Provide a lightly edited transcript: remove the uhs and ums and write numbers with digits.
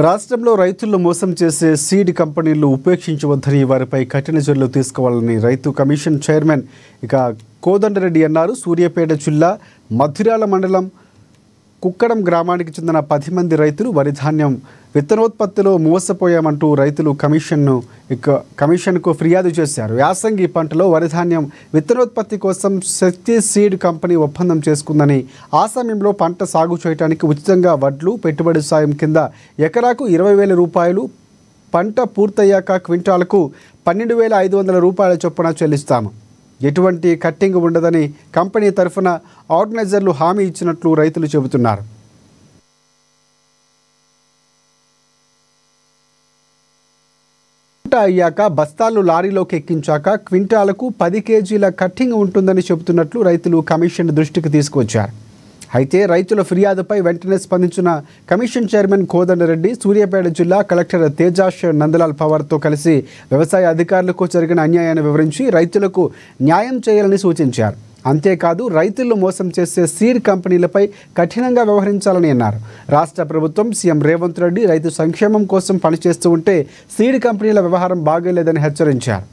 రాష్ట్రంలో రైతులను మోసం చేసే సీడ్ కంపెనీలు ఉపేక్షించవద్దని వారిపై కఠిన చర్యలు తీసుకోవాలని రైతు కమిషన్ చైర్మన్ కోదండరెడ్డి అన్నారు. సూర్యాపేట జిల్లా మధురాల మండలం కుక్కడం గ్రామానికి చెందిన 10 మంది రైతులు వరి ధాన్యం విత్తనోత్పత్తిలో మోసపోయామంటూ రైతులు కమిషన్కు ఫిర్యాదు చేశారు. యాసంగి పంటలో వరి ధాన్యం విత్తనోత్పత్తి కోసం శక్తి సీడ్ కంపెనీ ఒప్పందం చేసుకుందని, ఆ సమయంలో పంట సాగు చేయడానికి ఉచితంగా వడ్లు పెట్టుబడి సాయం కింద ఎకరాకు 20,000 రూపాయలు, పంట పూర్తయ్యాక క్వింటాలకు 12,500 రూపాయల చొప్పున చెల్లిస్తాము. ఎటువంటి కట్టింగ్ ఉండదని కంపెనీ తరఫున ఆర్గనైజర్లు హామీ ఇచ్చినట్లు రైతులు చెబుతున్నారు. పంట అయ్యాక బస్తాలు లారీలోకి ఎక్కించాక క్వింటాలకు 10 కేజీల కట్టింగ్ ఉంటుందని చెబుతున్నట్లు రైతులు కమిషన్ దృష్టికి తీసుకొచ్చారు. అయితే రైతుల ఫిర్యాదుపై వెంటనే స్పందించిన కమిషన్ చైర్మన్ కోదండరెడ్డి సూర్యాపేట జిల్లా కలెక్టర్ తేజాష్ నందలాల్ పవార్తో కలిసి వ్యవసాయ అధికారులకు జరిగిన అన్యాయాన్ని వివరించి రైతులకు న్యాయం చేయాలని సూచించారు. అంతేకాదు రైతులను మోసం చేసే సీడ్ కంపెనీలపై కఠినంగా వ్యవహరించాలని అన్నారు. రాష్ట్ర ప్రభుత్వం సీఎం రేవంత్ రెడ్డి రైతు సంక్షేమం కోసం పనిచేస్తూ ఉంటే సీడ్ కంపెనీల వ్యవహారం బాగోలేదని హెచ్చరించారు.